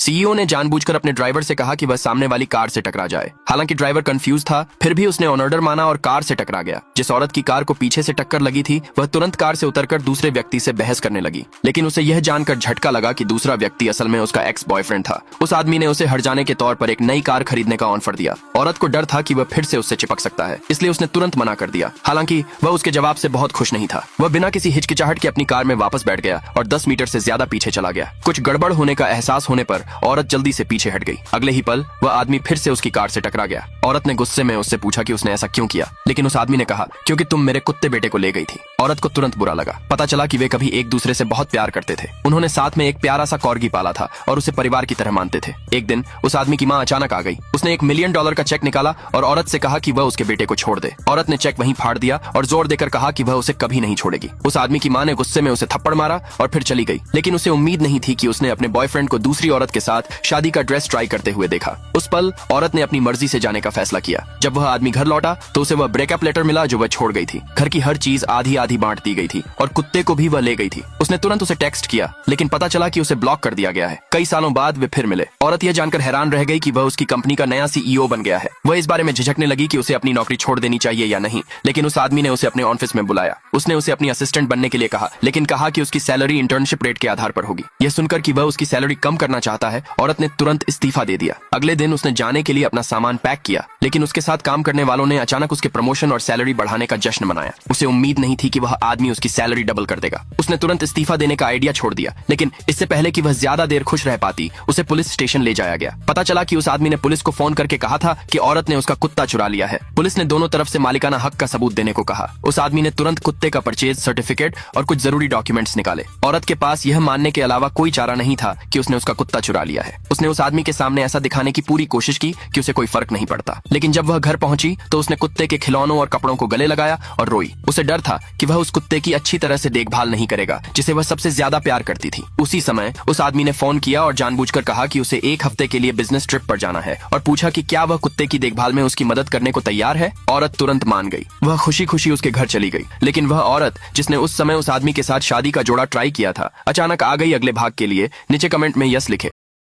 CEO ने जानबूझकर अपने ड्राइवर से कहा कि वह सामने वाली कार से टकरा जाए। हालांकि ड्राइवर कंफ्यूज था, फिर भी उसने ऑनर्डर माना और कार से टकरा गया। जिस औरत की कार को पीछे से टक्कर लगी थी वह तुरंत कार से उतरकर दूसरे व्यक्ति से बहस करने लगी, लेकिन उसे यह जानकर झटका लगा कि दूसरा व्यक्ति असल में उसका एक्स बॉयफ्रेंड था। उस आदमी ने उसे हट जाने के तौर पर एक नई कार खरीदने का ऑफर दिया। औरत को डर था कि वह फिर से उससे चिपक सकता है, इसलिए उसने तुरंत मना कर दिया। हालांकि वह उसके जवाब से बहुत खुश नहीं था। वह बिना किसी हिचकिचाहट के अपनी कार में वापस बैठ गया और 10 मीटर से ज्यादा पीछे चला गया। कुछ गड़बड़ होने का एहसास होने पर औरत जल्दी से पीछे हट गई। अगले ही पल वह आदमी फिर से उसकी कार से टकरा गया। औरत ने गुस्से में उससे पूछा कि उसने ऐसा क्यों किया, लेकिन उस आदमी ने कहा क्योंकि तुम मेरे कुत्ते बेटे को ले गई थी। औरत को तुरंत बुरा लगा। पता चला कि वे कभी एक दूसरे से बहुत प्यार करते थे। उन्होंने साथ में एक प्यारा सा कॉर्गी पाला था और उसे परिवार की तरह मानते थे। एक दिन उस आदमी की माँ अचानक आ गई। उसने $1 मिलियन का चेक निकाला और औरत से कहा कि वह उसके बेटे को छोड़ दे। औरत ने चेक वहीं फाड़ दिया और जोर देकर कहा कि वह उसे कभी नहीं छोड़ेगी। उस आदमी की माँ ने गुस्से में उसे थप्पड़ मारा और फिर चली गई, लेकिन उसे उम्मीद नहीं थी कि उसने अपने बॉयफ्रेंड को दूसरी औरत के साथ शादी का ड्रेस ट्राई करते हुए देखा। उस पल औरत ने अपनी मर्जी से जाने का फैसला किया। जब वह आदमी घर लौटा तो उसे वह ब्रेकअप लेटर मिला जो वह छोड़ गई थी। घर की हर चीज आधी आधी बांट दी गई थी और कुत्ते को भी वह ले गई थी। उसने तुरंत उसे टेक्स्ट किया, लेकिन पता चला कि उसे ब्लॉक कर दिया गया है। कई सालों बाद वे फिर मिले। औरत यह जानकर हैरान रह गई कि वह उसकी कंपनी का नया सीईओ बन गया है। वह इस बारे में झिझकने लगी कि उसे अपनी नौकरी छोड़ देनी चाहिए या नहीं, लेकिन उस आदमी ने उसे अपने ऑफिस में बुलाया। उसने उसे अपनी असिस्टेंट बनने के लिए कहा, लेकिन कहा कि उसकी सैलरी इंटर्नशिप रेट के आधार पर होगी। यह सुनकर कि वह उसकी सैलरी कम करना चाहता है, औरत ने तुरंत इस्तीफा दे दिया। अगले दिन उसने जाने के लिए अपना सामान पैक किया, लेकिन उसके साथ काम करने वालों ने अचानक उसके प्रमोशन और सैलरी बढ़ाने का जश्न मनाया। उसे उम्मीद नहीं थी कि वह आदमी उसकी सैलरी डबल कर देगा। उसने तुरंत इस्तीफा देने का आइडिया छोड़ दिया, लेकिन इससे पहले कि वह ज्यादा देर खुश रह पाती उसे पुलिस स्टेशन ले जाया गया। पता चला कि उस आदमी ने पुलिस को फोन करके कहा था कि औरत ने उसका कुत्ता चुरा लिया है। पुलिस ने दोनों तरफ से मालिकाना हक का सबूत देने को कहा। उस आदमी ने तुरंत कुत्ते का परचेज सर्टिफिकेट और कुछ जरूरी डॉक्यूमेंट्स निकाले। औरत के पास यह मानने के अलावा कोई चारा नहीं था कि उसने उसका कुत्ता चुरा लिया है। उसने उस आदमी के सामने ऐसा दिखाने की पूरी कोशिश की कि उसे कोई फर्क नहीं पड़ता, लेकिन जब वह घर पहुंची तो उसने कुत्ते के खिलौनों और कपड़ों को गले लगाया और रोई। उसे डर था कि वह उस कुत्ते की अच्छी तरह से देखभाल नहीं करेगा जिसे वह सबसे ज्यादा प्यार करती थी। उसी समय उस आदमी ने फोन किया और जानबूझकर कहा कि उसे 1 हफ्ते के लिए बिजनेस ट्रिप पर जाना है और पूछा कि क्या वह कुत्ते की देखभाल में उसकी मदद करने को तैयार है। औरत तुरंत मान गई। वह खुशी खुशी उसके घर चली गई, लेकिन वह औरत जिसने उस समय उस आदमी के साथ शादी का जोड़ा ट्राई किया था अचानक आ गई। अगले भाग के लिए नीचे कमेंट में यस लिखे।